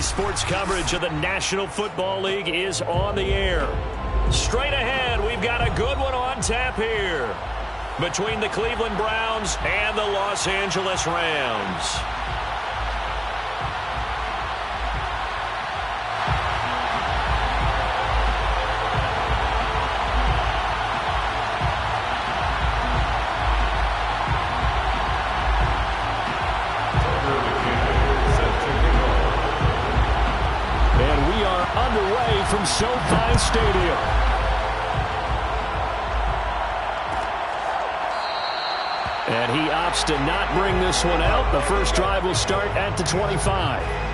NBC Sports coverage of the National Football League is on the air. Straight ahead, we've got a good one on tap here between the Cleveland Browns and the Los Angeles Rams. Underway from SoFi Stadium. And he opts to not bring this one out. The first drive will start at the 25.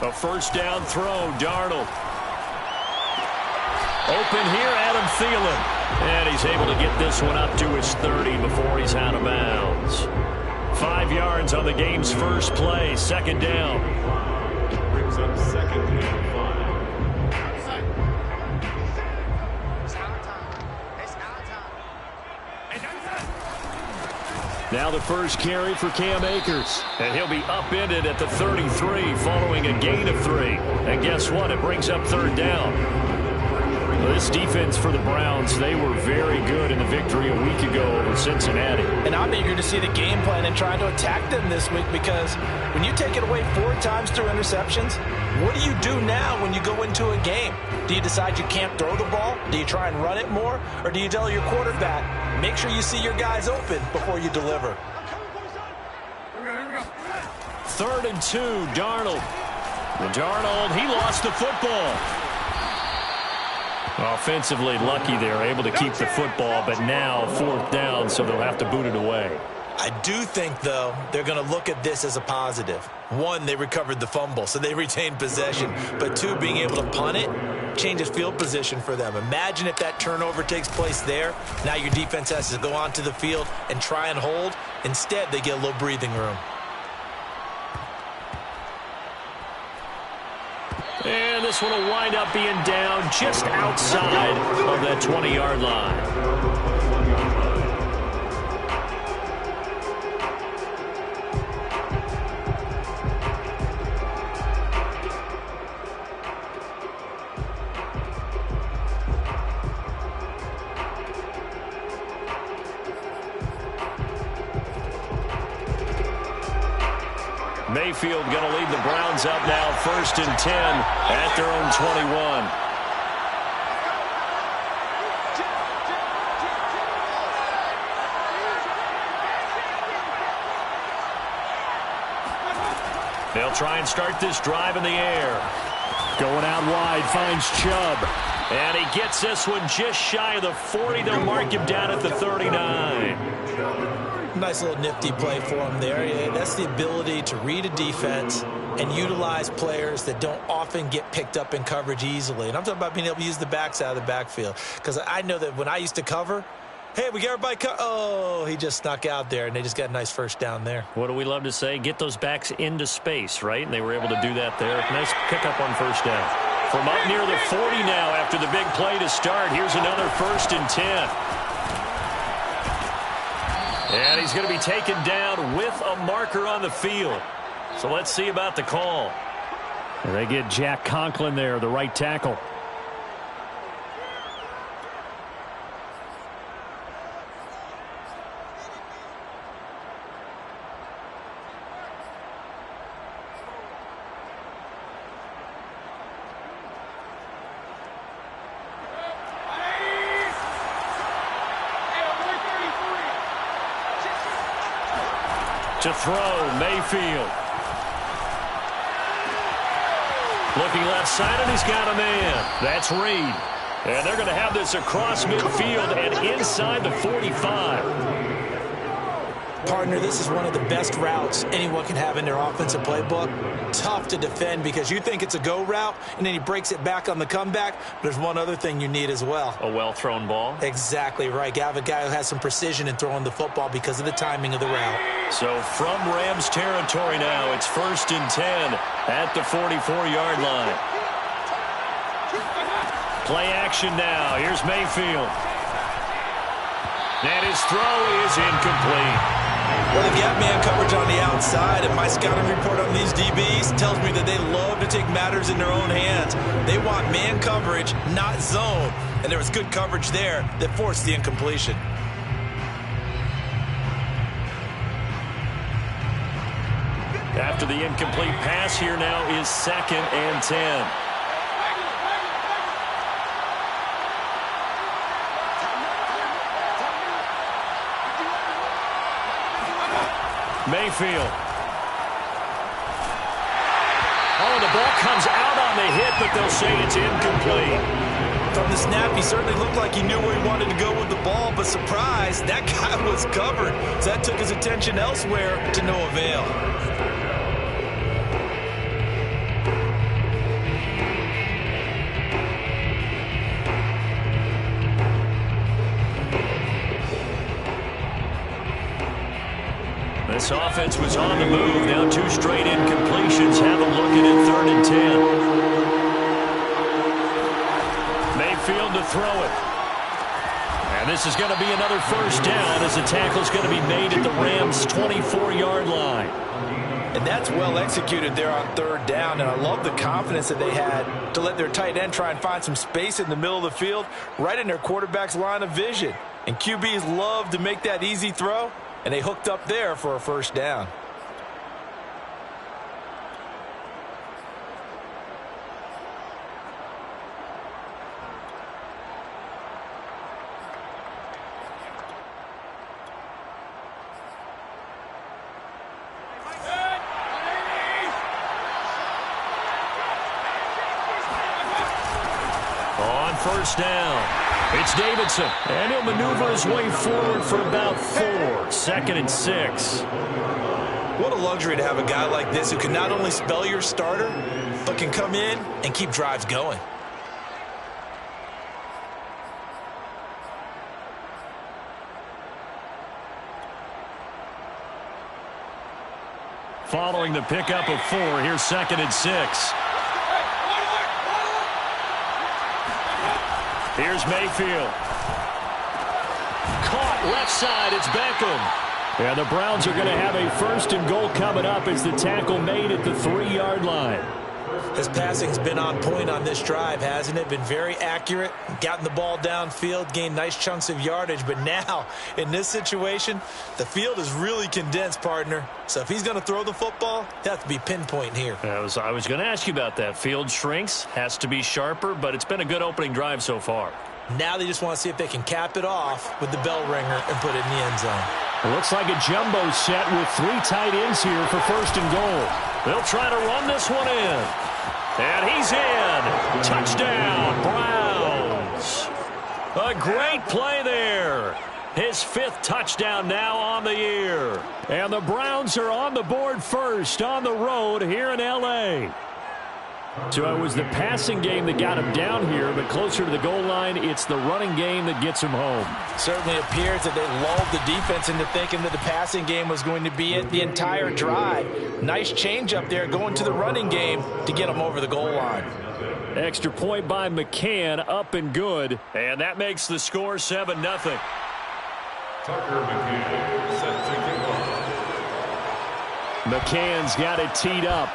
A first down throw, Darnold. Open here, Adam Thielen. And he's able to get this one up to his 30 before he's out of bounds. 5 yards on the game's first play, second down. Brings up second and 5. Now the first carry for Cam Akers. And he'll be upended at the 33 following a gain of 3. And guess what? It brings up third down. Well, this defense for the Browns, they were very good in the victory a week ago over Cincinnati. And I'm eager to see the game plan and trying to attack them this week, because when you take it away 4 times through interceptions, what do you do now when you go into a game? Do you decide you can't throw the ball? Do you try and run it more? Or do you tell your quarterback, make sure you see your guys open before you deliver? 3rd and 2, Darnold. Darnold, he lost the football. Offensively lucky they're able to keep the football, but now 4th down, so they'll have to boot it away. I do think, though, they're going to look at this as a positive. 1, they recovered the fumble, so they retained possession. But 2, being able to punt it changes field position for them. Imagine if that turnover takes place there. Now your defense has to go onto the field and try and hold. Instead, they get a little breathing room. And this one will wind up being down just outside of that 20-yard line. Mayfield going to lead the Browns up now, 1st and 10 at their own 21. They'll try and start this drive in the air. Going out wide, finds Chubb. And he gets this one just shy of the 40. They'll mark him down at the 39. Nice little nifty play for him there. Yeah, that's the ability to read a defense and utilize players that don't often get picked up in coverage easily. And I'm talking about being able to use the backs out of the backfield. Because I know that when I used to cover, hey, we got everybody oh, he just snuck out there, and they just got a nice first down there. What do we love to say? Get those backs into space, right? And they were able to do that there. Nice pickup on first down. From up near the 40 now after the big play to start. Here's another 1st and 10. And he's going to be taken down with a marker on the field. So let's see about the call. And they get Jack Conklin there, the right tackle. To throw, Mayfield. Looking left side, and he's got a man. That's Reed. And they're going to have this across midfield and inside the 45. Partner, this is one of the best routes anyone can have in their offensive playbook. Tough to defend because you think it's a go route, and then he breaks it back on the comeback. But there's one other thing you need as well. A well-thrown ball? Exactly right. You have a guy who has some precision in throwing the football because of the timing of the route. So from Rams territory now, it's 1st and 10 at the 44-yard line. Play action now. Here's Mayfield. And his throw is incomplete. Well, they've got man coverage on the outside, and my scouting report on these DBs tells me that they love to take matters in their own hands. They want man coverage, not zone. And there was good coverage there that forced the incompletion. After the incomplete pass, here now is 2nd and 10. Mayfield. Oh, the ball comes out on the hit, but they'll say it's incomplete. From the snap, he certainly looked like he knew where he wanted to go with the ball, but surprise, that guy was covered. So that took his attention elsewhere to no avail. This offense was on the move. Now 2 straight incompletions. Have a look at it, 3rd and 10. Mayfield to throw it. And this is going to be another 1st down as the tackle's going to be made at the Rams' 24-yard line. And that's well executed there on 3rd down. And I love the confidence that they had to let their tight end try and find some space in the middle of the field, right in their quarterback's line of vision. And QBs love to make that easy throw. And they hooked up there for a 1st down. On 1st down, it's Davidson. And he'll maneuver his way forward for about 4. 2nd and 6. What a luxury to have a guy like this who can not only spell your starter, but can come in and keep drives going. Following the pickup of 4, here's 2nd and 6. Here's Mayfield. Caught left side, it's Beckham. And the Browns are going to have a 1st and goal coming up as the tackle made at the 3-yard line. His passing's been on point on this drive, hasn't it? Been very accurate, gotten the ball downfield, gained nice chunks of yardage. But now, in this situation, the field is really condensed, partner. So if he's going to throw the football, he'll have to be pinpoint here. I was going to ask you about that. Field shrinks, has to be sharper, but it's been a good opening drive so far. Now they just want to see if they can cap it off with the bell ringer and put it in the end zone. It looks like a jumbo set with 3 tight ends here for 1st and goal. They'll try to run this one in. And he's in. Touchdown, Browns. A great play there. His 5th touchdown now on the year. And the Browns are on the board first on the road here in L.A. So it was the passing game that got him down here, but closer to the goal line, it's the running game that gets him home. Certainly appears that they lulled the defense into thinking that the passing game was going to be it the entire drive. Nice change up there going to the running game to get him over the goal line. Extra point by McCann, up and good. And that makes the score 7-0. Tucker McCann set to kick off. McCann's got it teed up.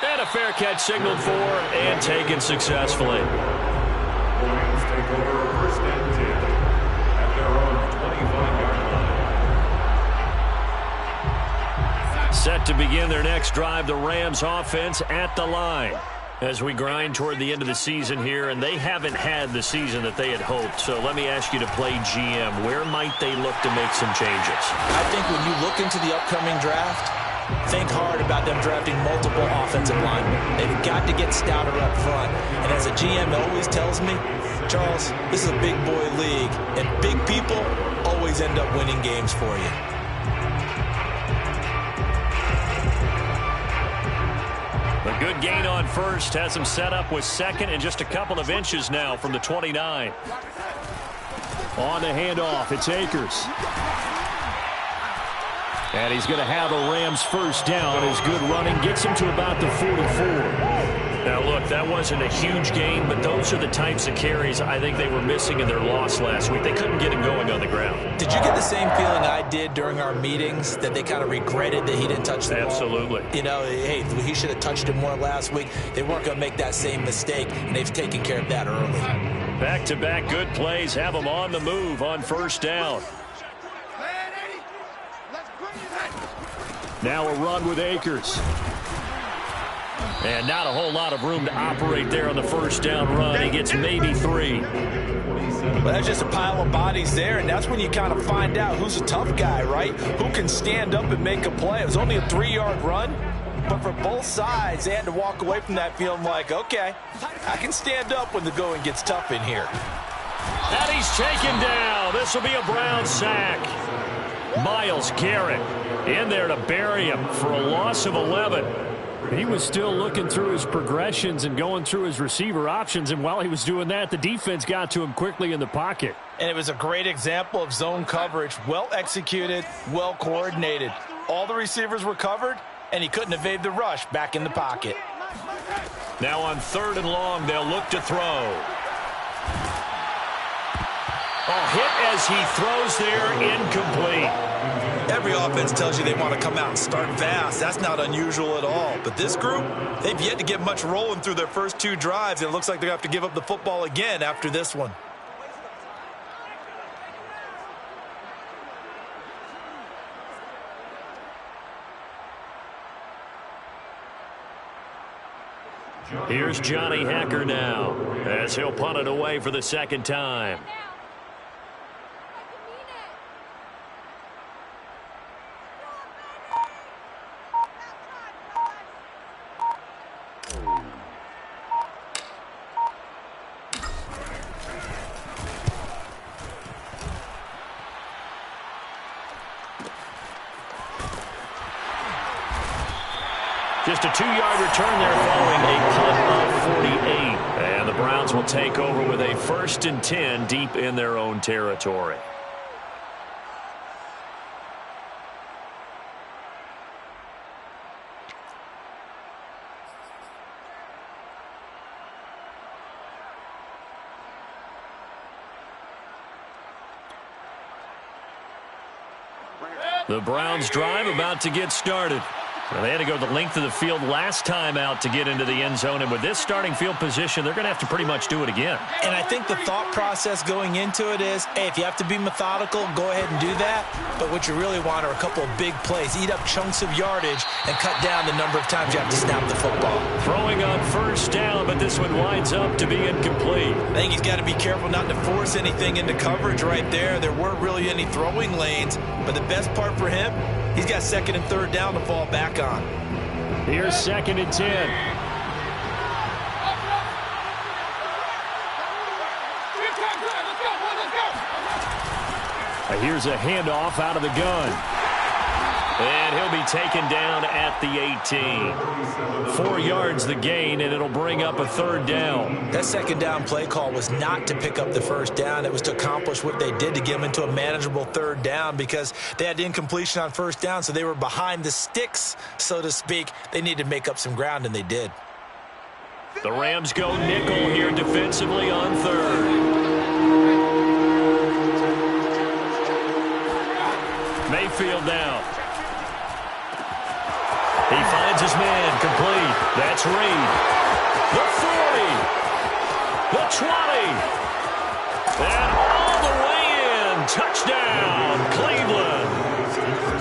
And a fair catch signaled for and taken successfully. Lions take over 1st and 10 at their own 25-yard line. Set to begin their next drive, the Rams offense at the line. As we grind toward the end of the season here, and they haven't had the season that they had hoped. So let me ask you to play GM. Where might they look to make some changes? I think when you look into the upcoming draft, think hard about them drafting multiple offensive linemen. They've got to get stouter up front. And as a GM always tells me, Charles, this is a big boy league, and big people always end up winning games for you. A good gain on first has him set up with second and just a couple of inches now from the 29. On the handoff, it's Akers. And he's going to have a Rams first down. His good running gets him to about the 44. Now, look, that wasn't a huge gain, but those are the types of carries I think they were missing in their loss last week. They couldn't get him going on the ground. Did you get the same feeling I did during our meetings, that they kind of regretted that he didn't touch the ball? Absolutely. You know, hey, he should have touched it more last week. They weren't going to make that same mistake, and they've taken care of that early. Back-to-back good plays have them on the move on first down. Now a run with Akers. And not a whole lot of room to operate there on the first down run. He gets maybe 3. Well, that's just a pile of bodies there, and that's when you kind of find out who's a tough guy, right? Who can stand up and make a play. It was only a 3-yard run, but for both sides, they had to walk away from that feeling like, okay, I can stand up when the going gets tough in here. And he's taken down. This will be a Brown sack. Myles Garrett in there to bury him for a loss of 11. He was still looking through his progressions and going through his receiver options, and while he was doing that, the defense got to him quickly in the pocket. And it was a great example of zone coverage, well executed, well coordinated. All the receivers were covered, and he couldn't evade the rush back in the pocket. Now on 3rd and long, they'll look to throw. A hit as he throws there, incomplete. Every offense tells you they want to come out and start fast. That's not unusual at all. But this group, they've yet to get much rolling through their first 2 drives. And it looks like they're going to have to give up the football again after this one. Here's Johnny Hacker now as he'll punt it away for the second time. Just a 2-yard return there following a punt of 48. And the Browns will take over with a 1st and 10 deep in their own territory. The Browns drive about to get started. Well, they had to go the length of the field last time out to get into the end zone, and with this starting field position, they're going to have to pretty much do it again. And I think the thought process going into it is, hey, if you have to be methodical, go ahead and do that. But what you really want are a couple of big plays. Eat up chunks of yardage and cut down the number of times you have to snap the football. Throwing on first down, but this one winds up to be incomplete. I think he's got to be careful not to force anything into coverage right there. There weren't really any throwing lanes, but the best part for him, he's got 2nd and 3rd down to fall back on. Here's 2nd and 10. Here's a handoff out of the gun. And he'll be taken down at the 18. 4 yards the gain, and it'll bring up a 3rd down. That 2nd down play call was not to pick up the 1st down. It was to accomplish what they did to get them into a manageable 3rd down because they had incompletion on 1st down, so they were behind the sticks, so to speak. They needed to make up some ground, and they did. The Rams go nickel here defensively on 3rd. Mayfield now. He finds his man complete. That's Reed. The 40. The 20. And all the way in. Touchdown, Cleveland.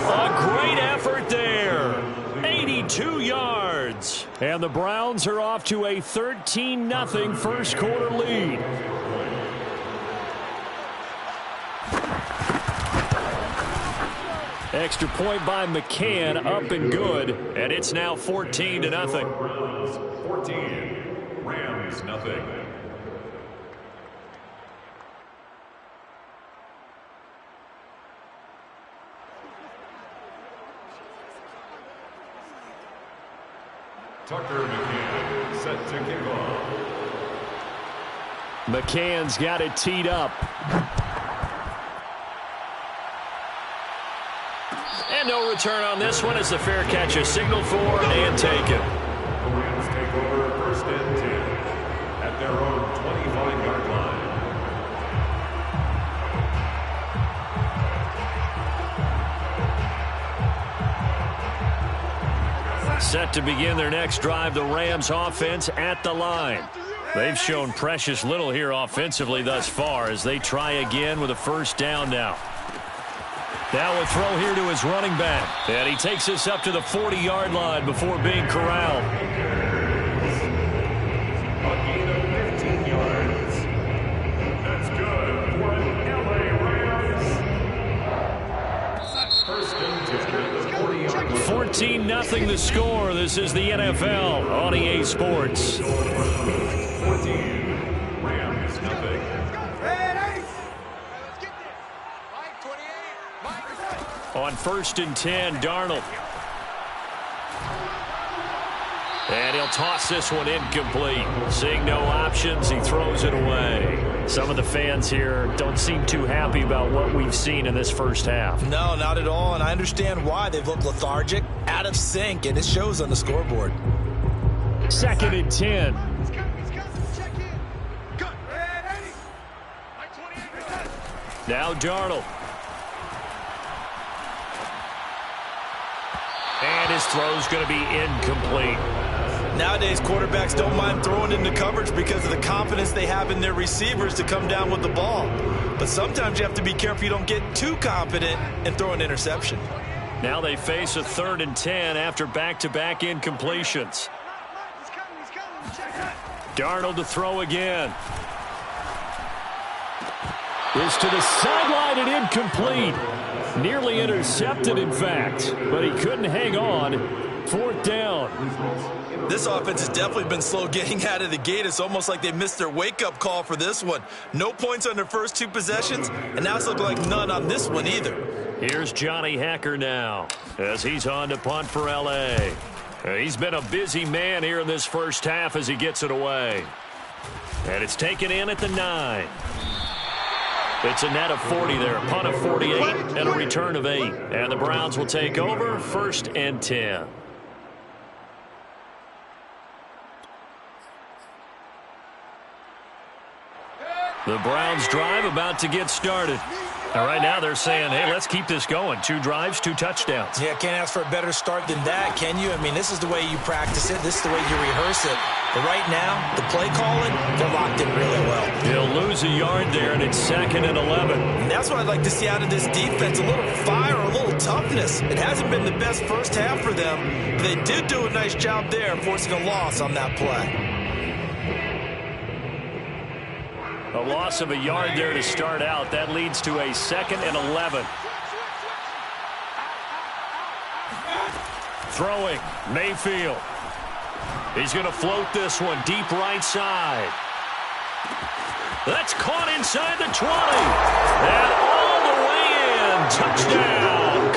A great effort there. 82 yards. And the Browns are off to a 13-0 first quarter lead. Extra point by McCann, up and good, and it's now 14-0. 14, Rams nothing. Tucker McCann set to kick off. McCann's got it teed up. And no return on this one as the fair catch is signaled for and taken. The Rams take over 1st and 10 at their own 25-yard line. Set to begin their next drive, the Rams offense at the line. They've shown precious little here offensively thus far as they try again with a first down now. Now a throw here to his running back. And he takes us up to the 40-yard line before being corralled. A gain of 15 yards. That's good for an LA Rams. 1st and 10 at the 40-yard line. 14-0 the score. This is the NFL on EA Sports. 14, Rams nothing. On 1st and 10, Darnold. And he'll toss this one incomplete. Seeing no options, he throws it away. Some of the fans here don't seem too happy about what we've seen in this first half. No, not at all, and I understand why. They've looked lethargic, out of sync, and it shows on the scoreboard. 2nd and 10. Now Darnold. And his throw's going to be incomplete. Nowadays, quarterbacks don't mind throwing into coverage because of the confidence they have in their receivers to come down with the ball. But sometimes you have to be careful you don't get too confident and throw an interception. Now they face a 3rd and 10 after back-to-back incompletions. Darnold to throw again. Is to the sideline and incomplete. Nearly intercepted, in fact, but he couldn't hang on. 4th down. This offense has definitely been slow getting out of the gate. It's almost like they missed their wake-up call for this one. No points on their first 2 possessions, and now it's looking like none on this one either. Here's Johnny Hacker now as he's on to punt for L.A. He's been a busy man here in this first half as he gets it away. And it's taken in at the 9. It's a net of 40 there, a punt of 48, and a return of 8. And the Browns will take over 1st and 10. The Browns drive about to get started. And right now they're saying, hey, let's keep this going. 2 drives, 2 touchdowns. Yeah, can't ask for a better start than that, can you? I mean, this is the way you practice it. This is the way you rehearse it. But right now, the play calling, they're locked in really well. He'll lose a yard there, and it's 2nd and 11. And that's what I'd like to see out of this defense, a little fire, a little toughness. It hasn't been the best first half for them. But they did do a nice job there, forcing a loss on that play. A loss of a yard there to start out. That leads to a 2nd and 11. Throwing, Mayfield. He's going to float this one deep right side. That's caught inside the 20. And all the way in. Touchdown,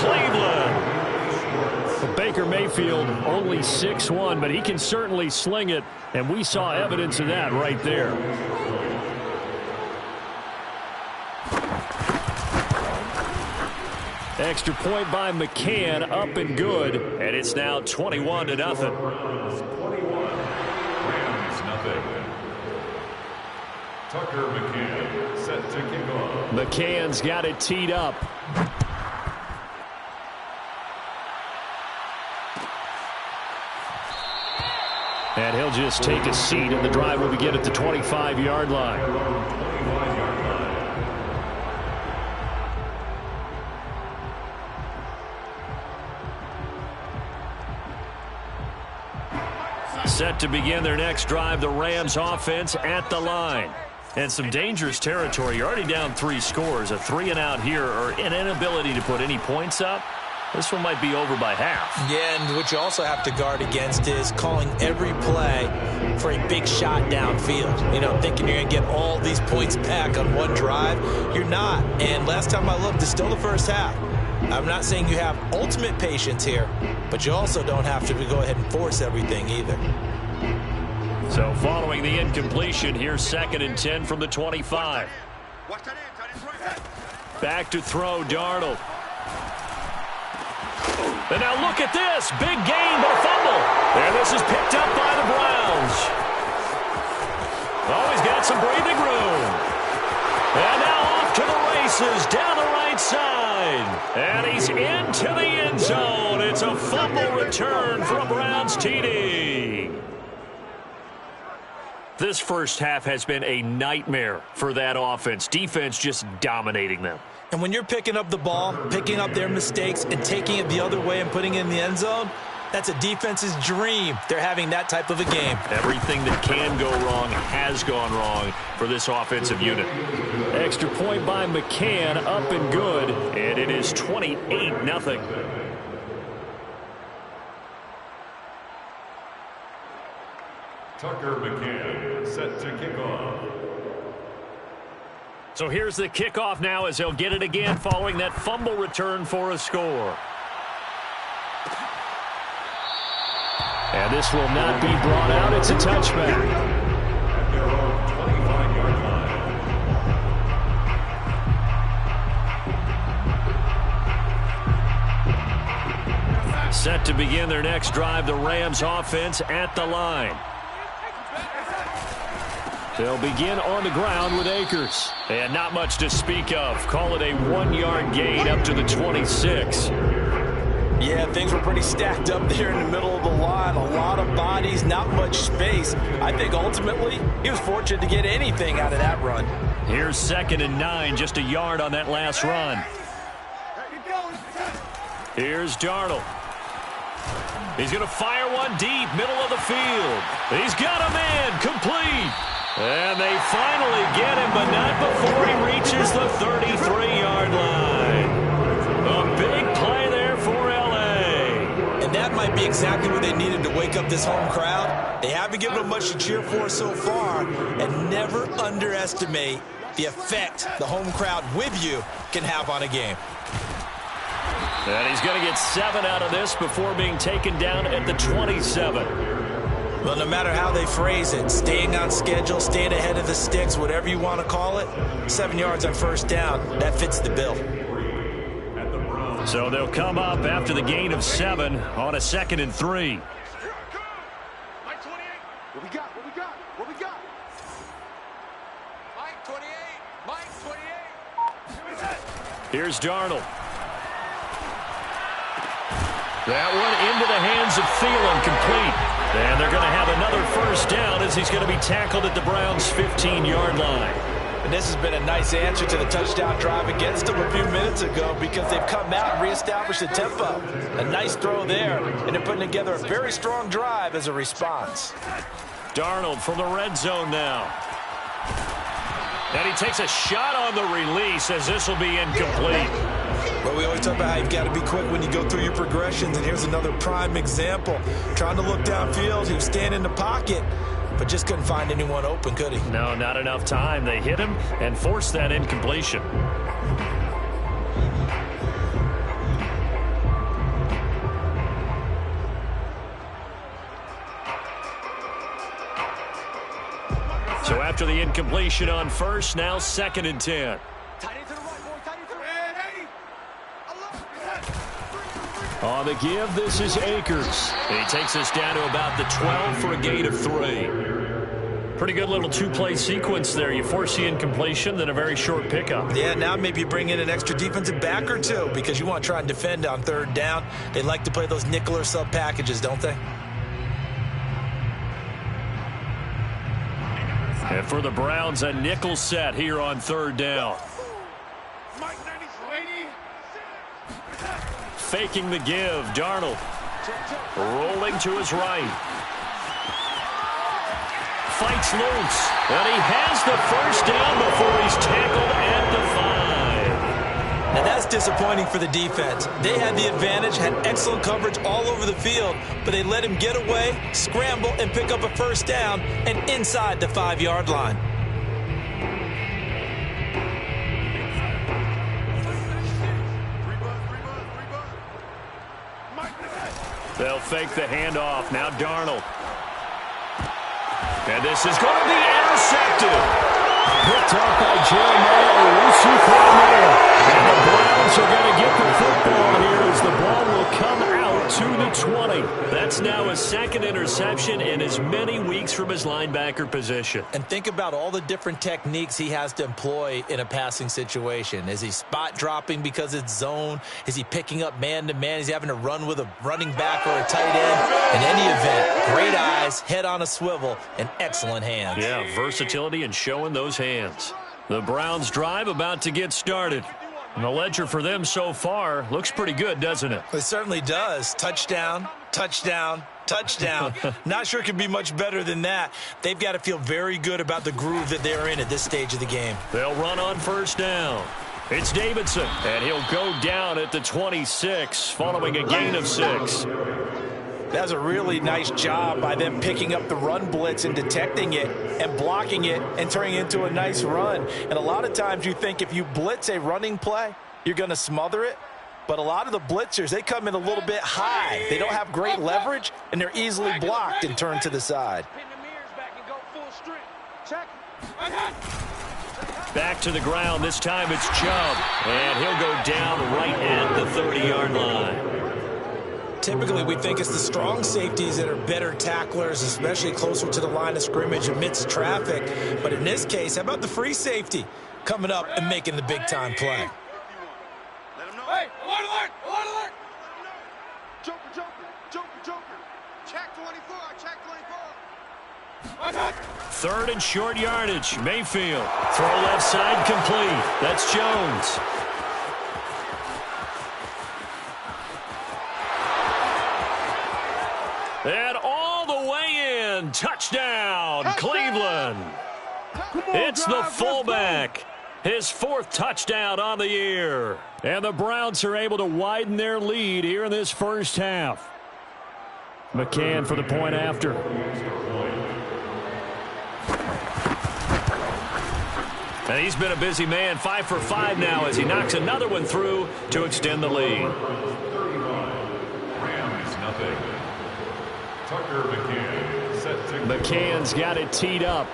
Cleveland. Baker Mayfield only 6'1", but he can certainly sling it, and we saw evidence of that right there. Extra point by McCann, up and good, and it's now 21-0. 21, Rams nothing. Tucker McCann set to kick off. McCann's got it teed up. And he'll just take a seat, and the drive will begin at the 25-yard line. 25-yard line. Set to begin their next drive, the Rams offense at the line. And some dangerous territory. You're already down 3 scores. A 3-and-out here or an inability to put any points up This one might be over by half. Yeah, and what you also have to guard against is calling every play for a big shot downfield. You know, thinking you're going to get all these points back on one drive. You're not. And last time I looked, it's still the first half. I'm not saying you have ultimate patience here, but you also don't have to go ahead and force everything either. So following the incompletion, here's 2nd and 10 from the 25. Back to throw, Darnold. And now look at this. Big gain, but a fumble. And this is picked up by the Browns. Oh, he's got some breathing room. And now off to the races down the right side. And he's into the end zone. It's a fumble return for a Browns TD. This first half has been a nightmare for that offense. Defense just dominating them. And when you're picking up the ball, picking up their mistakes, and taking it the other way and putting it in the end zone, that's a defense's dream. They're having that type of a game. Everything that can go wrong has gone wrong for this offensive unit. Extra point by McCann, up and good, and it is 28-0. Tucker McCann set to kick off. So here's the kickoff now as they'll get it again following that fumble return for a score. And this will not be brought out. It's a touchback. At their own 25-yard line. Set to begin their next drive, the Rams offense at the line. They'll begin on the ground with Akers. And not much to speak of. Call it a 1-yard gain up to the 26. Yeah, things were pretty stacked up there in the middle of the line. A lot of bodies, not much space. I think ultimately he was fortunate to get anything out of that run. Here's 2nd and 9, just a yard on that last run. Here's Darnold. He's going to fire one deep, middle of the field. He's got a man, complete. And they finally get him, but not before he reaches the 33-yard line. A big play there for L.A. And that might be exactly what they needed to wake up this home crowd. They haven't given them much to cheer for so far, and never underestimate the effect the home crowd with you can have on a game. And he's going to get 7 out of this before being taken down at the 27. Well, no matter how they phrase it, staying on schedule, staying ahead of the sticks, whatever you want to call it, 7 yards on first down, that fits the bill. So they'll come up after the gain of 7 on a 2nd and 3. Mike 28. What we got? What we got? What we got? Mike 28. Mike 28. Here's Darnold. That one into the hands of Thielen, complete. And they're going to have another first down as he's going to be tackled at the Browns' 15-yard line. And this has been a nice answer to the touchdown drive against them a few minutes ago because they've come out and reestablished the tempo. A nice throw there, and they're putting together a very strong drive as a response. Darnold from the red zone now. And he takes a shot on the release as this will be incomplete. But we always talk about how you've got to be quick when you go through your progressions, and here's another prime example. Trying to look downfield, he was standing in the pocket, but just couldn't find anyone open, could he? No, not enough time. They hit him and forced that incompletion. So after the incompletion on first, now 2nd and 10. On the give, this is Akers. He takes us down to about the 12 for a gain of 3. Pretty good little two-play sequence there. You force the incompletion, then a very short pickup. Yeah, now maybe you bring in an extra defensive back or two because you want to try and defend on 3rd down. They like to play those nickel or sub packages, don't they? And for the Browns, a nickel set here on 3rd down. Faking the give, Darnold. Rolling to his right. Fights loose. And he has the first down before he's tackled at the 5. Now that's disappointing for the defense. They had the advantage, had excellent coverage all over the field, but they let him get away, scramble, and pick up a first down and inside the 5-yard line. They'll fake the handoff. Now Darnold. And this is going to be intercepted. Picked up by Jeremiah Owusu-Koramoah. And the Browns are going to get the football here as the ball will come out to the 20. That's now his second interception in as many weeks from his linebacker position. And think about all the different techniques he has to employ in a passing situation. Is he spot dropping because it's zone? Is he picking up man-to-man? Is he having to run with a running back or a tight end? In any event, great eyes, head on a swivel, and excellent hands. Yeah, versatility and showing those hands. The Browns drive about to get started. And the ledger for them so far looks pretty good, doesn't it? It certainly does. Touchdown, touchdown, touchdown. Not sure it could be much better than that. They've got to feel very good about the groove that they're in at this stage of the game. They'll run on first down. It's Davidson, and he'll go down at the 26 following a gain of 6. That was a really nice job by them picking up the run blitz and detecting it and blocking it and turning it into a nice run. And a lot of times you think if you blitz a running play, you're going to smother it. But a lot of the blitzers, they come in a little bit high. They don't have great leverage, and they're easily blocked and turned to the side. Back to the ground. This time it's Chubb. And he'll go down right at the 30-yard line. Typically, we think it's the strong safeties that are better tacklers, especially closer to the line of scrimmage amidst traffic. But in this case, how about the free safety coming up and making the big-time play? Hey, alert! Joker, Joker, Joker, Joker. Check 24, check 24. Third and short yardage. Mayfield. Throw left side complete. That's Jones. And all the way in. Touchdown, Cleveland. It's the fullback. His 4th touchdown on the year. And the Browns are able to widen their lead here in this first half. McCann for the point after. And he's been a busy man, 5 for 5 now as he knocks another one through to extend the lead. Rams nothing. Tucker McCann set to McCann's got it teed up.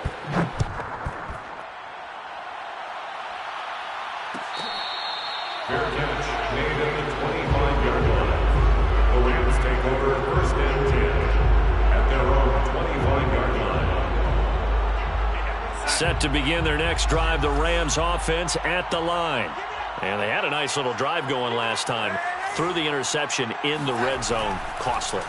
fair catch made at the 25-yard line. The Rams take over 1st and 10 at their own 25-yard line. Set to begin their next drive, the Rams offense at the line. And they had a nice little drive going last time. Threw the interception in the red zone. Costly.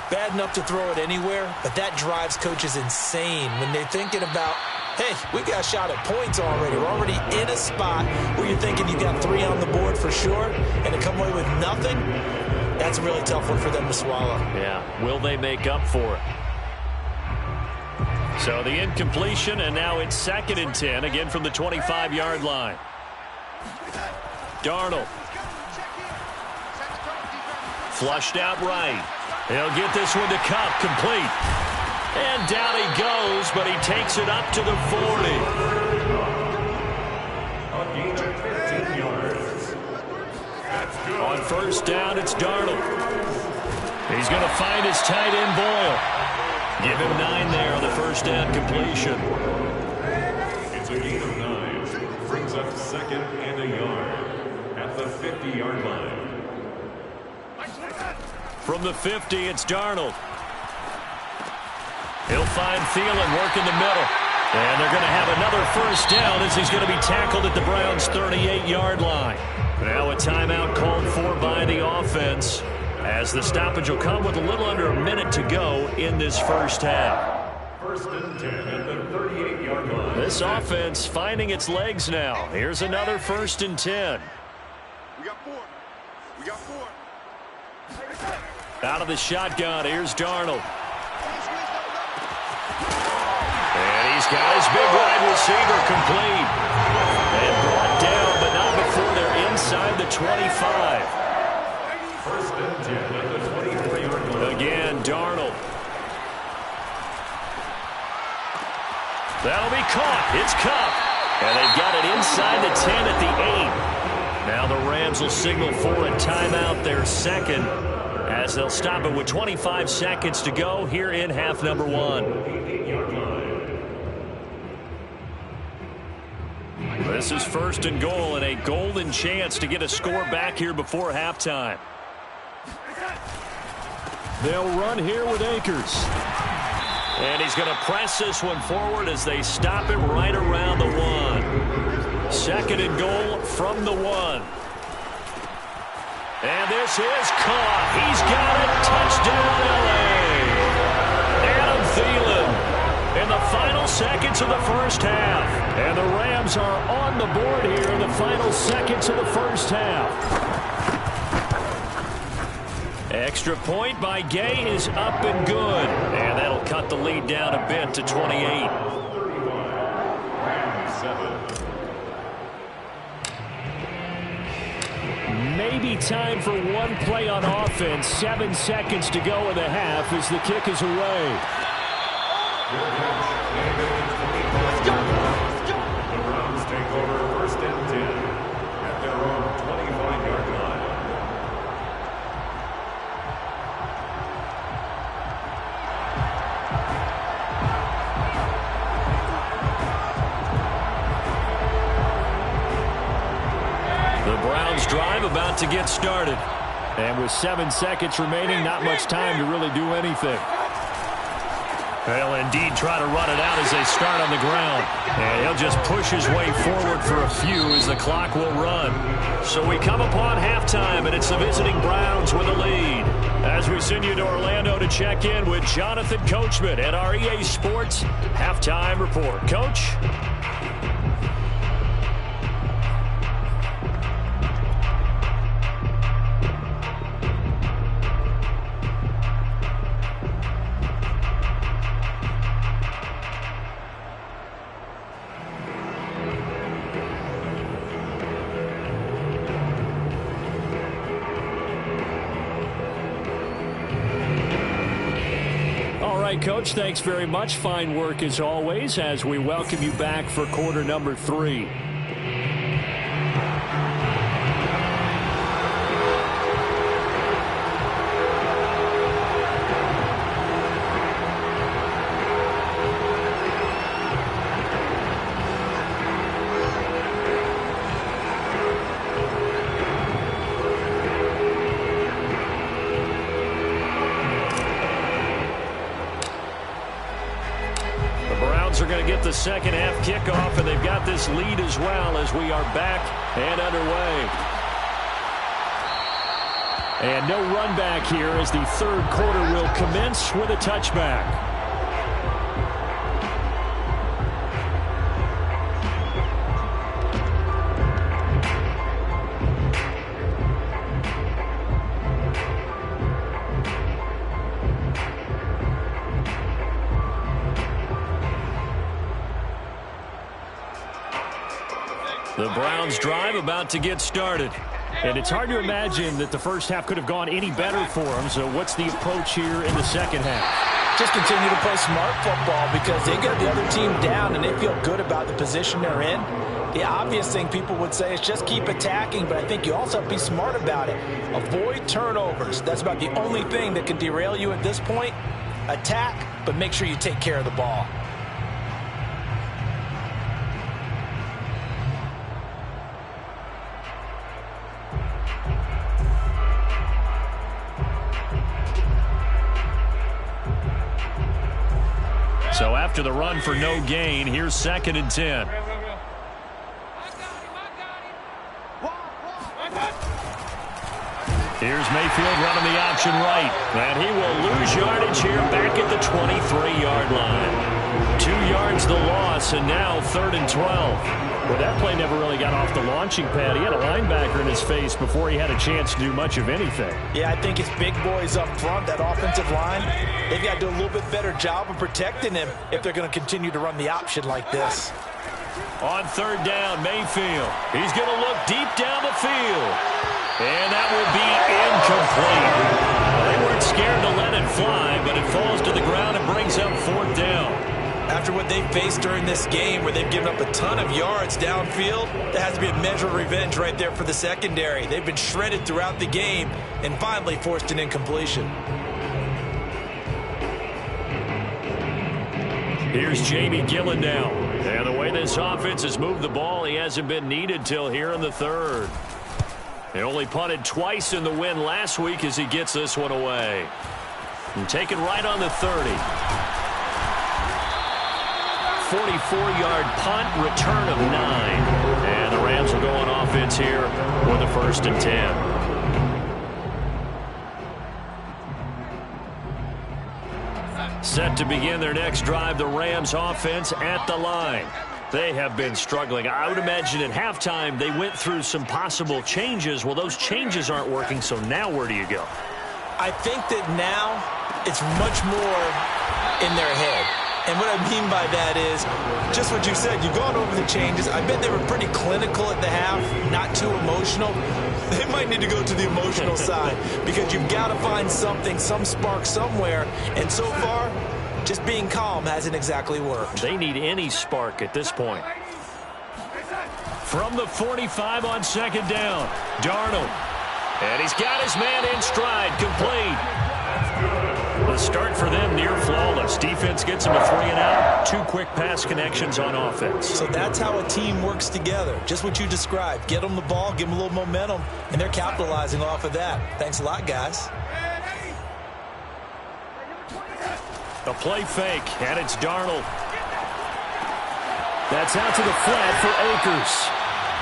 Bad enough to throw it anywhere, but that drives coaches insane when they're thinking about, hey, we got a shot at points already. We're already in a spot where you're thinking you got 3 on the board for sure, and to come away with nothing, that's a really tough one for them to swallow. Yeah, will they make up for it? So the incompletion, and now it's 2nd and 10, again from the 25-yard line. Darnold. Flushed out right. He'll get this one to Kupp, complete. And down he goes, but he takes it up to the 40. A gain of 15 yards. That's good. On first down, it's Darnold. He's going to find his tight end, Boyle. Give him 9 there on the first down completion. It's a gain of 9. Brings up 2nd and a yard at the 50-yard line. From the 50, it's Darnold. He'll find Thielen working the middle. And they're going to have another first down as he's going to be tackled at the Browns' 38-yard line. Now a timeout called for by the offense, as the stoppage will come with a little under a minute to go in this first half. 1st and 10 at the 38-yard line. This offense finding its legs now. Here's another 1st and 10. We got 4. We got 4. Out of the shotgun, here's Darnold. And he's got his big wide receiver complete. And brought down, but not before they're inside 25. First and 10 at the 23-yard line. Again, Darnold. That'll be caught. It's Kupp. And they've got it inside the 10 at the 8. Now the Rams will signal for a timeout, their second, as they'll stop it with 25 seconds to go here in half number 1. This is first and goal and a golden chance to get a score back here before halftime. They'll run here with Akers. And he's going to press this one forward as they stop it right around the 1. Second and goal from the 1. And this is caught. He's got it. Touchdown, L.A. Adam Thielen in the final seconds of the first half. And the Rams are on the board here in the final seconds of the first half. Extra point by Gay is up and good. And that'll cut the lead down a bit to 28. Maybe time for one play on offense. 7 seconds to go in the half as the kick is away. The Browns take over first and 10 at their own 25-yard line. The Browns drive about to get started. And with 7 seconds remaining, not much time to really do anything. They'll indeed try to run it out as they start on the ground. And he'll just push his way forward for a few as the clock will run. So we come upon halftime, and it's the visiting Browns with a lead. As we send you to Orlando to check in with Jonathan Coachman at our EA Sports Halftime Report. Coach? Coach, thanks very much. Fine work as always as we welcome you back for quarter number 3. Are going to get the second half kickoff, and they've got this lead as well as we are back and underway. And no run back here as the third quarter will commence with a touchback. The Browns drive about to get started. And it's hard to imagine that the first half could have gone any better for them. So what's the approach here in the second half? Just continue to play smart football because they got the other team down and they feel good about the position they're in. The obvious thing people would say is just keep attacking, but I think you also have to be smart about it. Avoid turnovers. That's about the only thing that can derail you at this point. Attack, but make sure you take care of the ball. So after the run for no gain, here's second and 10. Here's Mayfield running the option right. And he will lose yardage here back at the 23-yard line. 2 yards the loss, and now third and 12. Well, that play never really got off the launching pad. He had a linebacker in his face before he had a chance to do much of anything. Yeah, I think his big boys up front, that offensive line, they've got to do a little bit better job of protecting him if they're going to continue to run the option like this. On third down, Mayfield. He's going to look deep down the field. And that will be incomplete. They weren't scared to let it fly, but it falls to the ground and brings up fourth down. After what they've faced during this game where they've given up a ton of yards downfield, there has to be a measure of revenge right there for the secondary. They've been shredded throughout the game and finally forced an incompletion. Here's Jamie Gillen now. And the way this offense has moved the ball, he hasn't been needed till here in the third. He only punted twice in the win last week as he gets this one away. And taken right on the 30. 44-yard punt, return of 9. And the Rams will go on offense here with a 1st and 10. Set to begin their next drive, the Rams offense at the line. They have been struggling. I would imagine at halftime they went through some possible changes. Well, those changes aren't working, so now where do you go? I think that now it's much more in their head. And what I mean by that is just what you said. You've gone over the changes. I bet they were pretty clinical at the half, not too emotional. They might need to go to the emotional side because you've got to find something, some spark somewhere. And so far, just being calm hasn't exactly worked. They need any spark at this point. From the 45 on 2nd down, Darnold. And he's got his man in stride, complete. The start for them near flawless. Defense gets them a 3 and out. 2 quick pass connections on offense. So that's how a team works together. Just what you described. Get them the ball, give them a little momentum, and they're capitalizing off of that. Thanks a lot, guys. A play fake, and it's Darnold. That's out to the flat for Akers.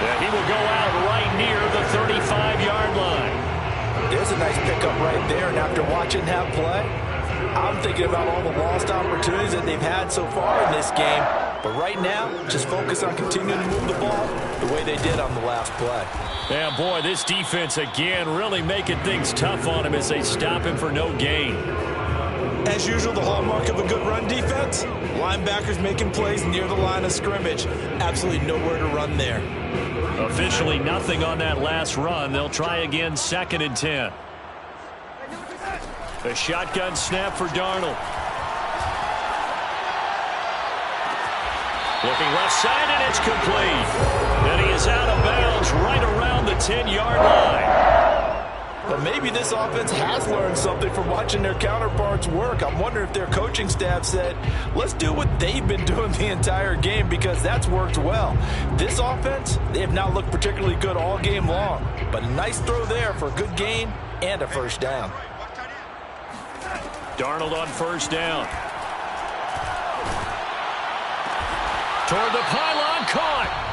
And he will go out right near the 35-yard line. There's a nice pickup right there, and after watching that play, I'm thinking about all the lost opportunities that they've had so far in this game. But right now, just focus on continuing to move the ball the way they did on the last play. Yeah, boy, this defense again really making things tough on him as they stop him for no gain. As usual, the hallmark of a good run defense, linebackers making plays near the line of scrimmage. Absolutely nowhere to run there. Officially nothing on that last run. They'll try again, 2nd and 10. A shotgun snap for Darnold. Looking left side, and it's complete. And he is out of bounds right around the 10-yard line. But maybe this offense has learned something from watching their counterparts work. I'm wondering if their coaching staff said, let's do what they've been doing the entire game because that's worked well. This offense, they have not looked particularly good all game long. But a nice throw there for a good gain and a 1st down. Darnold on 1st down. Toward the pylon, caught.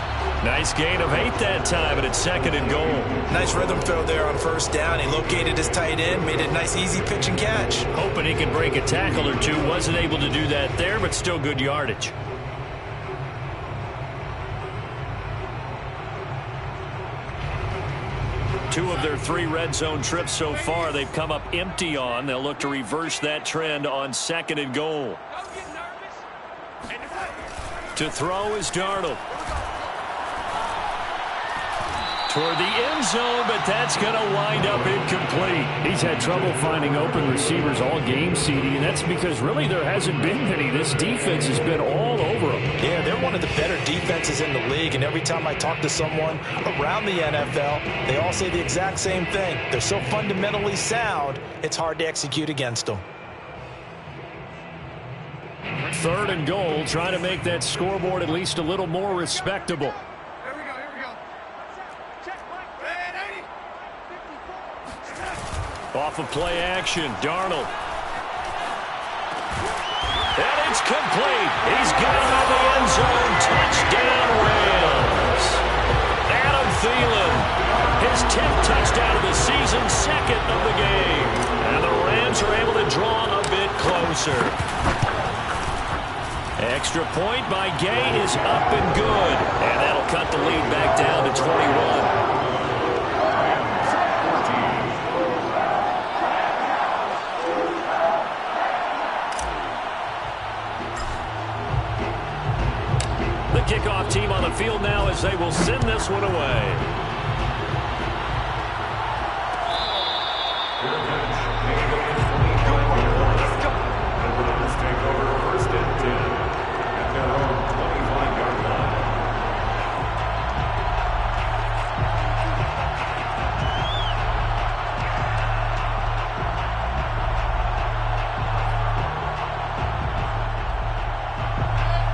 Nice gain of 8 that time, and it's 2nd and goal. Nice rhythm throw there on 1st down. He located his tight end, made it a nice, easy pitch and catch. Hoping he can break a tackle or two. Wasn't able to do that there, but still good yardage. Two of their 3 red zone trips so far, they've come up empty on. They'll look to reverse that trend on 2nd and goal. To throw is Darnold. Toward the end zone, but that's going to wind up incomplete. He's had trouble finding open receivers all game, CD, and that's because really there hasn't been many. This defense has been all over them. Yeah, they're one of the better defenses in the league, and every time I talk to someone around the NFL, they all say the exact same thing. They're so fundamentally sound, it's hard to execute against them. 3rd and goal, trying to make that scoreboard at least a little more respectable. Off of play action, Darnold. And it's complete. He's got him in the end zone. Touchdown, Rams. Adam Thielen, his 10th touchdown of the season, 2nd of the game. And the Rams are able to draw a bit closer. Extra point by Gay is up and good. And that'll cut the lead back down to 21. kickoff team on the field now as they will send this one away.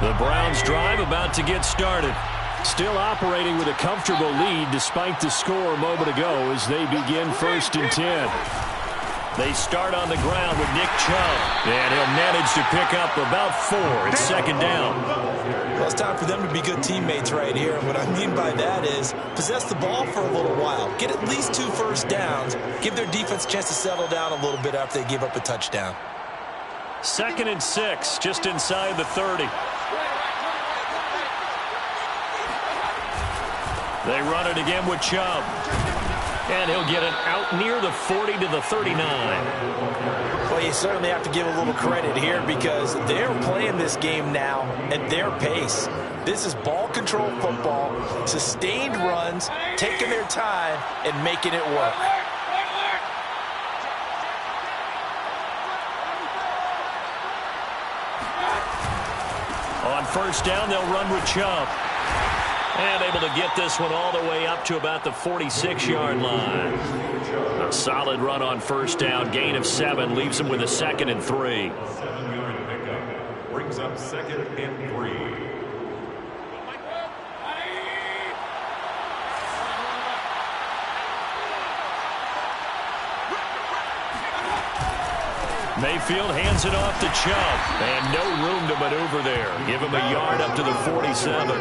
The Browns drive about to get started. Still operating with a comfortable lead despite the score a moment ago as they begin 1st and 10. They start on the ground with Nick Chubb, and he'll manage to pick up about 4. It's 2nd down. Well, it's time for them to be good teammates right here. And what I mean by that is possess the ball for a little while. Get at least 2 first downs. Give their defense a chance to settle down a little bit after they give up a touchdown. 2nd and 6, just inside the 30. They run it again with Chubb. And he'll get it out near the 40 to the 39. Well, you certainly have to give a little credit here because they're playing this game now at their pace. This is ball control football, sustained runs, taking their time and making it work. On 1st down, they'll run with Chubb. And able to get this one all the way up to about the 46-yard line. A solid run on 1st down. Gain of 7 leaves them with a 2nd and 3. 7-yard pickup brings up 2nd and 3. Mayfield hands it off to Chubb. And no room to maneuver there. Give him a yard up to the 47.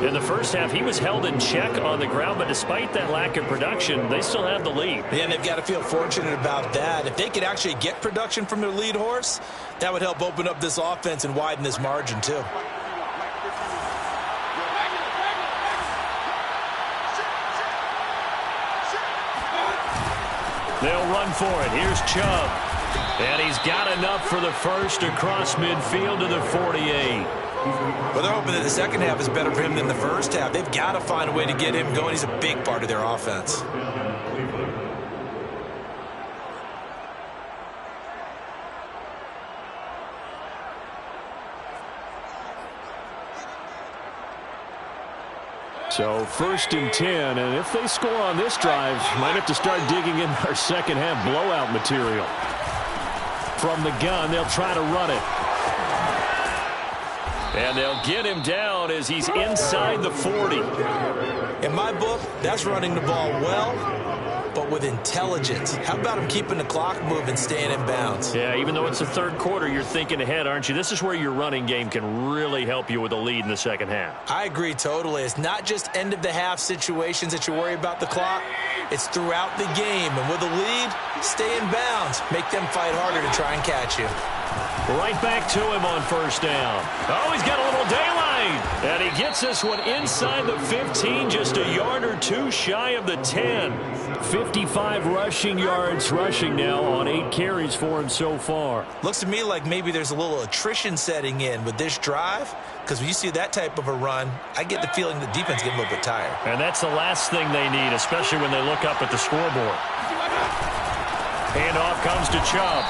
In the first half, he was held in check on the ground, but despite that lack of production, they still have the lead. Yeah, and they've got to feel fortunate about that. If they could actually get production from their lead horse, that would help open up this offense and widen this margin, too. They'll run for it. Here's Chubb. And he's got enough for the first across midfield to the 48. Well, they're hoping that the second half is better for him than the first half. They've got to find a way to get him going. He's a big part of their offense. So 1st and 10, and if they score on this drive, might have to start digging in our second half blowout material. From the gun, they'll try to run it. And they'll get him down as he's inside the 40. In my book, that's running the ball well, but with intelligence. How about him keeping the clock moving, staying in bounds? Yeah, even though it's the 3rd quarter, you're thinking ahead, aren't you? This is where your running game can really help you with a lead in the second half. I agree totally. It's not just end-of-the-half situations that you worry about the clock. It's throughout the game. And with a lead, stay in bounds. Make them fight harder to try and catch you. Right back to him on 1st down. Oh, he's got a little daylight. And he gets this one inside the 15, just a yard or 2 shy of the 10. 55 rushing yards rushing now on 8 carries for him so far. Looks to me like maybe there's a little attrition setting in with this drive, because when you see that type of a run, I get the feeling the defense getting a little bit tired. And that's the last thing they need, especially when they look up at the scoreboard. Handoff comes to Chubb.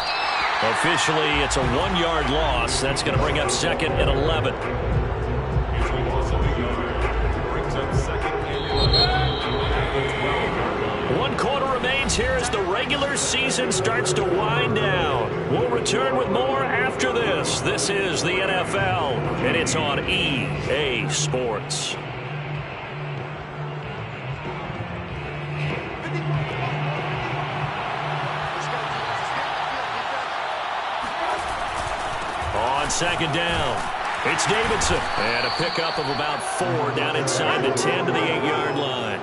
Officially, it's a 1-yard loss. That's going to bring up 2nd and 11. Brings up 2nd and 11. 1 quarter remains here as the regular season starts to wind down. We'll return with more after this. This is the NFL, and it's on EA Sports. On 2nd down, it's Davidson. And a pickup of about 4 down inside the 10 to the 8-yard line.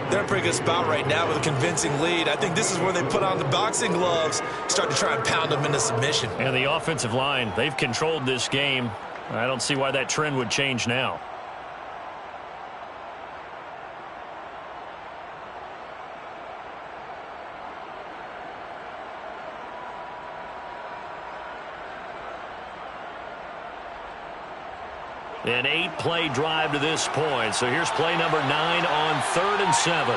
They're in a pretty good spot right now with a convincing lead. I think this is where they put on the boxing gloves, start to try and pound them into submission. And the offensive line, they've controlled this game. I don't see why that trend would change now. An 8-play drive to this point. So here's play number 9 on 3rd and 7.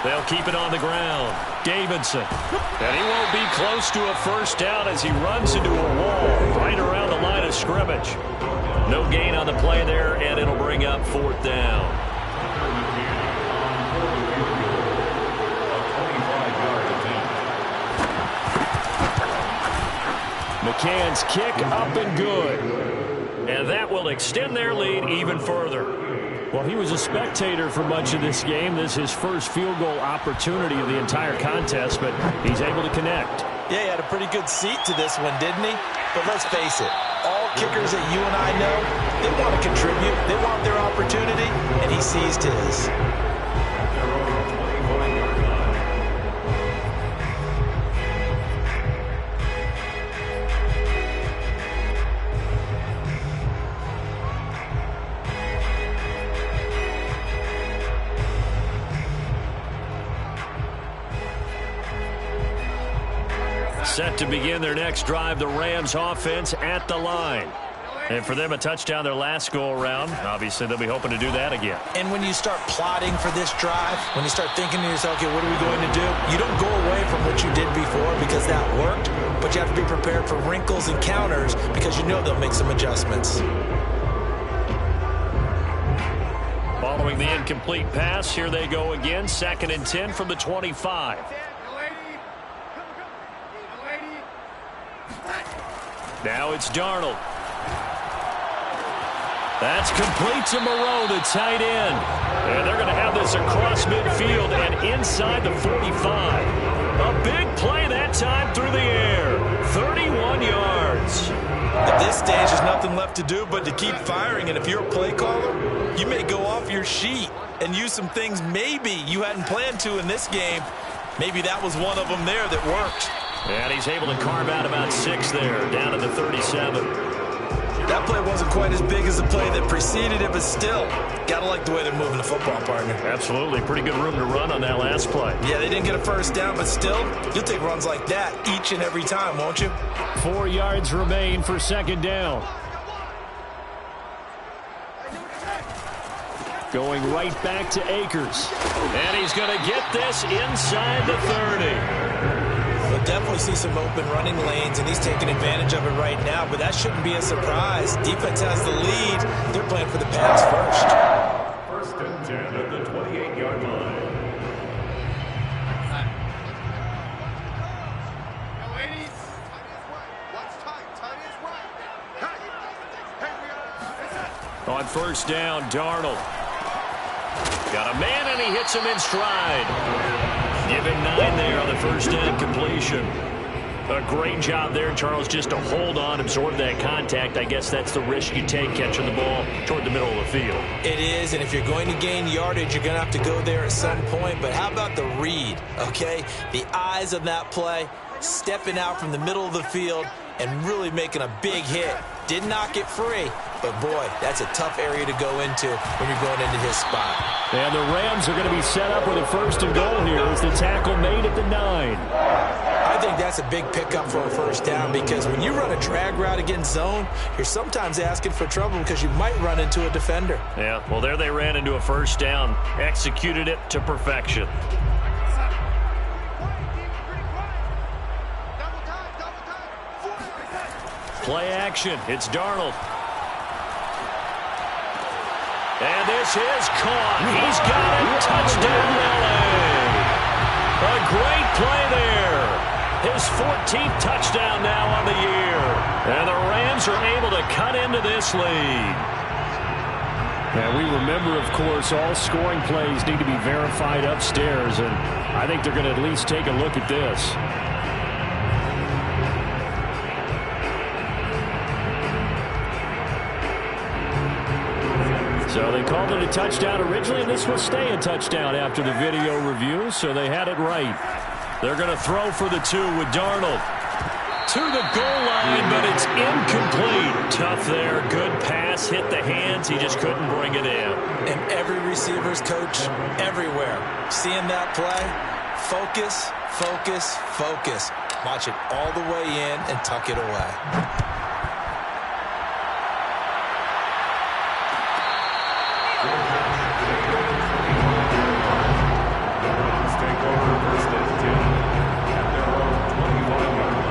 They'll keep it on the ground. Davidson. And he won't be close to a first down as he runs into a wall right around the line of scrimmage. No gain on the play there, and it'll bring up 4th down. McCann's kick up and good. And that will extend their lead even further. Well, he was a spectator for much of this game. This is his first field goal opportunity of the entire contest, but he's able to connect. Yeah, he had a pretty good seat to this one, didn't he? But let's face it, all kickers that you and I know, they want to contribute. They want their opportunity, and he seized his. Set to begin their next drive, the Rams offense at the line. And for them, a touchdown their last go-around. Obviously, they'll be hoping to do that again. And when you start plotting for this drive, when you start thinking to yourself, okay, what are we going to do? You don't go away from what you did before because that worked, but you have to be prepared for wrinkles and counters because you know they'll make some adjustments. Following the incomplete pass, here they go again. 2nd and 10 from the 25. Now it's Darnold. That's complete to Moreau, the tight end. And they're going to have this across midfield and inside the 45. A big play that time through the air. 31 yards. At this stage, there's nothing left to do but to keep firing. And if you're a play caller, you may go off your sheet and use some things maybe you hadn't planned to in this game. Maybe that was one of them there that worked. And he's able to carve out about 6 there, down to the 37. That play wasn't quite as big as the play that preceded it, but still, got to like the way they're moving the football, partner. Absolutely. Pretty good room to run on that last play. Yeah, they didn't get a first down, but still, you'll take runs like that each and every time, won't you? 4 yards remain for 2nd down. Going right back to Akers. And he's going to get this inside the 30. We'll definitely see some open running lanes, and he's taking advantage of it right now, but that shouldn't be a surprise. Defense has the lead. They're playing for the pass first. 1st and 10 at the 28-yard line. On 1st down, Darnold. Got a man, and he hits him in stride. Give him 9 there on the 1st down completion. A great job there, Charles, just to hold on, absorb that contact. I guess that's the risk you take catching the ball toward the middle of the field. It is, and if you're going to gain yardage, you're going to have to go there at some point. But how about the read, okay? The eyes of that play, stepping out from the middle of the field and really making a big hit. Did not get free, but boy, that's a tough area to go into when you're going into his spot. And the Rams are going to be set up with a 1st and goal here as the tackle made at the 9. I think that's a big pickup for a 1st down because when you run a drag route against zone, you're sometimes asking for trouble because you might run into a defender. Yeah, well, there they ran into a 1st down, executed it to perfection. Play action. It's Darnold. And this is caught. He's got it. Touchdown, LA. A great play there. His 14th touchdown now on the year. And the Rams are able to cut into this lead. And we remember, of course, all scoring plays need to be verified upstairs, and I think they're going to at least take a look at this. So they called it a touchdown originally, and this will stay a touchdown after the video review, so they had it right. They're going to throw for the 2 with Darnold. To the goal line, but it's incomplete. Tough there. Good pass. Hit the hands. He just couldn't bring it in. And every receiver's coach everywhere, seeing that play, focus, focus, focus. Watch it all the way in and tuck it away. Take over first and 10 at their own 25-yard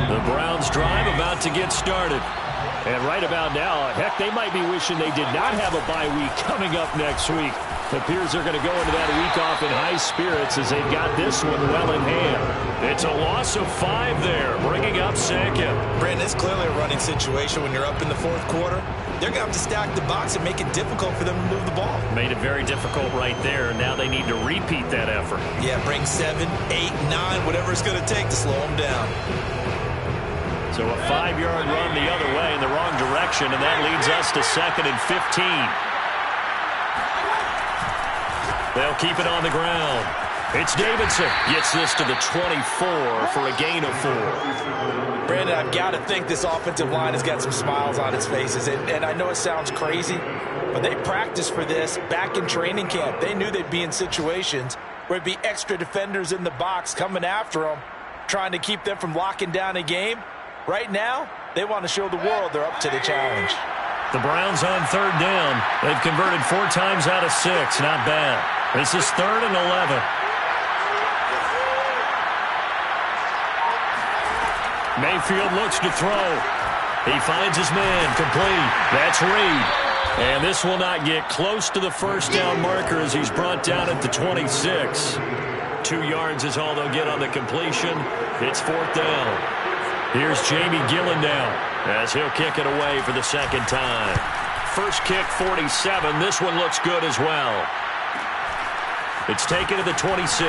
line. The Browns drive about to get started. And right about now, heck, they might be wishing they did not have a bye week coming up next week. It appears they're going to go into that week off in high spirits as they've got this one well in hand. It's a loss of 5 there, bringing up second. Brandon, it's clearly a running situation when you're up in the fourth quarter. They're going to have to stack the box and make it difficult for them to move the ball. Made it very difficult right there. Now they need to repeat that effort. Yeah, bring 7, 8, 9, whatever it's going to take to slow them down. So a 5-yard run the other way in the wrong direction, and that leads us to 2nd and 15. They'll keep it on the ground. It's Davidson. Gets this to the 24 for a gain of 4. Brandon, I've got to think this offensive line has got some smiles on its faces. And I know it sounds crazy, but they practiced for this back in training camp. They knew they'd be in situations where it'd be extra defenders in the box coming after them, trying to keep them from locking down a game. Right now, they want to show the world they're up to the challenge. The Browns on 3rd down. They've converted 4 times out of 6. Not bad. This is 3rd and 11. Mayfield looks to throw. He finds his man. Complete. That's Reed. And this will not get close to the first down marker as he's brought down at the 26. 2 yards is all they'll get on the completion. It's 4th down. Here's Jamie Gillen now as he'll kick it away for the 2nd time. First kick, 47. This one looks good as well. It's taken to the 26.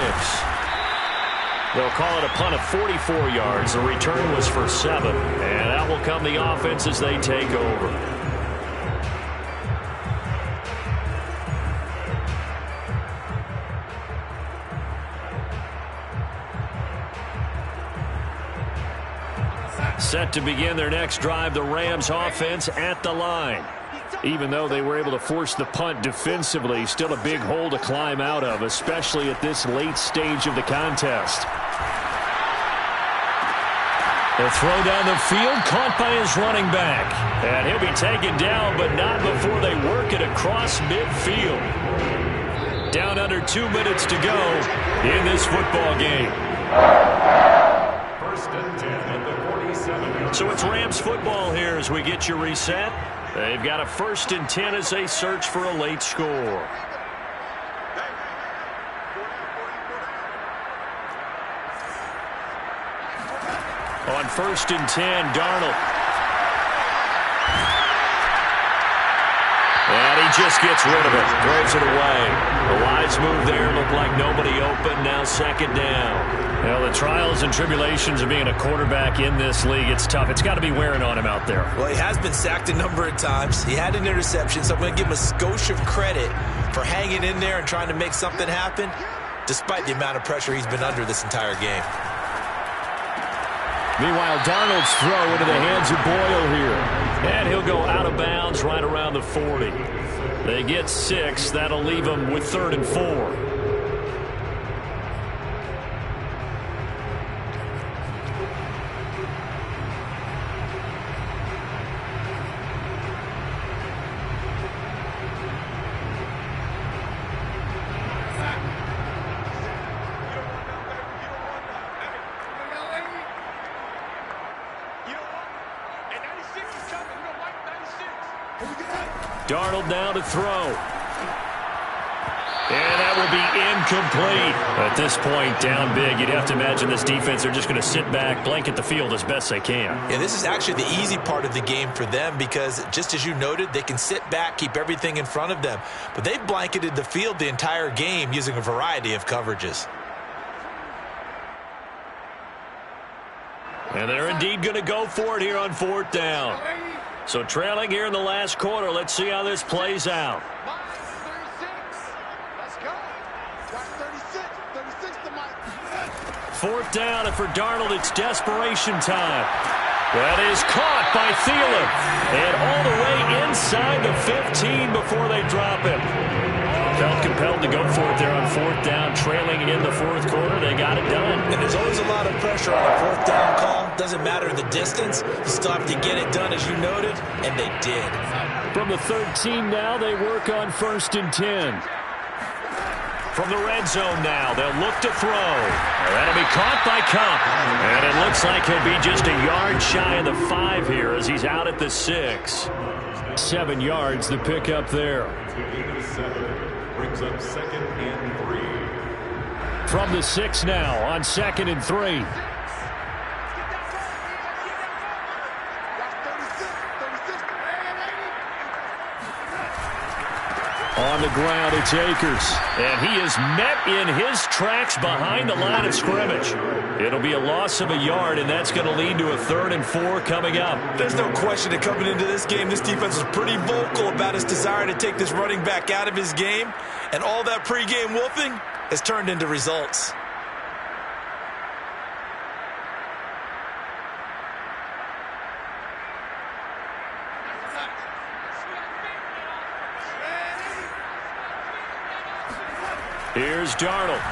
They'll call it a punt of 44 yards. The return was for 7. And out will come the offense as they take over. Set to begin their next drive, the Rams offense at the line. Even though they were able to force the punt defensively, still a big hole to climb out of, especially at this late stage of the contest. They'll throw down the field, caught by his running back. And he'll be taken down, but not before they work it across midfield. Down under 2 minutes to go in this football game. First and 10 at the 47. So it's Rams football here as we get you reset. They've got a 1st and 10 as they search for a late score. On 1st and 10, Darnold. And he just gets rid of it. Throws it away. The wise move there. Looked like nobody open. Now 2nd down. Well, the trials and tribulations of being a quarterback in this league, it's tough. It's got to be wearing on him out there. Well, he has been sacked a number of times. He had an interception, so I'm going to give him a skosh of credit for hanging in there and trying to make something happen, despite the amount of pressure he's been under this entire game. Meanwhile, Darnold's throw into the hands of Boyle here. And he'll go out of bounds right around the 40. They get 6. That'll leave them with 3rd and 4. Darnold now to throw. And that will be incomplete. At this point, down big, you'd have to imagine this defense, they're just going to sit back, blanket the field as best they can. Yeah, this is actually the easy part of the game for them because, just as you noted, they can sit back, keep everything in front of them. But they've blanketed the field the entire game using a variety of coverages. And they're indeed going to go for it here on 4th down. So trailing here in the last quarter. Let's see how this plays out. Let's go. 36 to Mike. 4th down, and for Darnold, it's desperation time. That is caught by Thielen. And all the way inside the 15 before they drop him. Felt compelled to go for it there on 4th down, trailing in the fourth quarter. They got it done. And there's always a lot of pressure on a fourth down call. Doesn't matter the distance. You still have to get it done, as you noted, and they did. From the 13 now, they work on 1st and 10. From the red zone now, they'll look to throw. That'll be caught by Cup. And it looks like he'll be just a yard shy of the 5 here as he's out at the 6. 7 yards, the pickup there. Brings up 2nd and 3. From the 6 now on 2nd and 3. On the ground, it's Akers. And he is met in his tracks behind the line of scrimmage. It'll be a loss of a yard, and that's going to lead to a 3rd and 4 coming up. There's no question that coming into this game, this defense was pretty vocal about its desire to take this running back out of his game. And all that pregame wolfing has turned into results. Here's Darnold.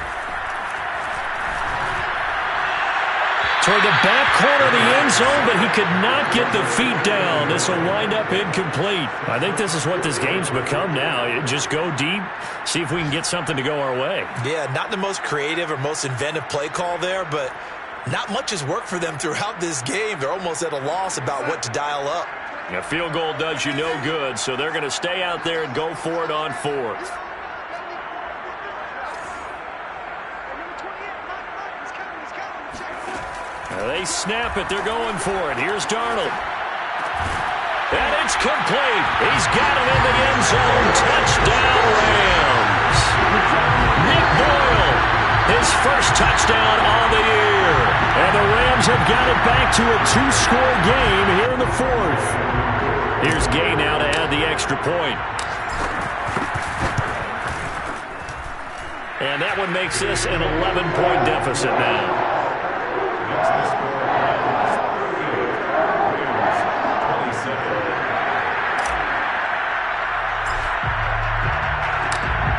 Toward the back corner of the end zone, but he could not get the feet down. This will wind up incomplete. I think this is what this game's become now. Just go deep, see if we can get something to go our way. Yeah, not the most creative or most inventive play call there, but not much has worked for them throughout this game. They're almost at a loss about what to dial up. A field goal does you no good, so they're going to stay out there and go for it on 4th. They snap it. They're going for it. Here's Darnold. And it's complete. He's got it in the end zone. Touchdown, Rams. Nick Boyle, his first touchdown on the year. And the Rams have got it back to a 2-score game here in the 4th. Here's Gay now to add the extra point. And that one makes this an 11-point deficit now.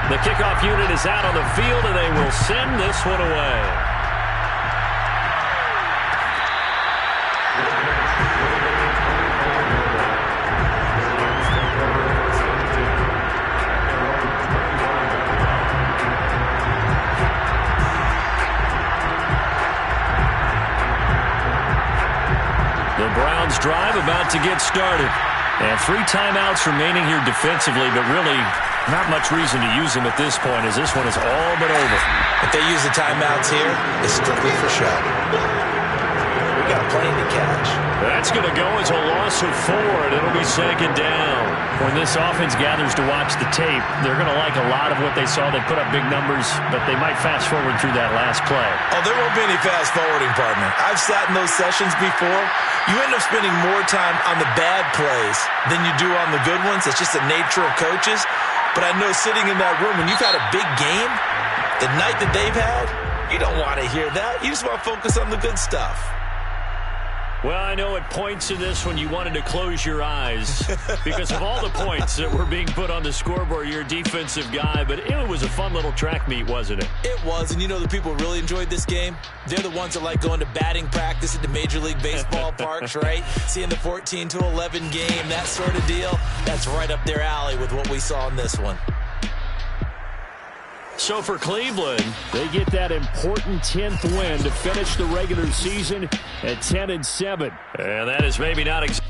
The kickoff unit is out on the field, and they will send this one away. The Browns drive about to get started. And 3 timeouts remaining here defensively, but really not much reason to use them at this point, as this one is all but over. If they use the timeouts here, it's strictly for show. We got a plane to catch. That's going to go as a loss of 4, and it'll be 2nd down. When this offense gathers to watch the tape, they're going to like a lot of what they saw. They put up big numbers, but they might fast forward through that last play. Oh, there won't be any fast forwarding, partner. I've sat in those sessions before. You end up spending more time on the bad plays than you do on the good ones. It's just the nature of coaches. But I know sitting in that room, when you've had a big game, the night that they've had, you don't want to hear that. You just want to focus on the good stuff. Well, I know at points in this when you wanted to close your eyes because of all the points that were being put on the scoreboard. You're a defensive guy, but it was a fun little track meet, wasn't it? It was, and you know the people who really enjoyed this game? They're the ones that like going to batting practice at the Major League Baseball parks, right? Seeing the 14-11 game, that sort of deal. That's right up their alley with what we saw in this one. So for Cleveland, they get that important 10th win to finish the regular season at 10-7. And that is maybe not exactly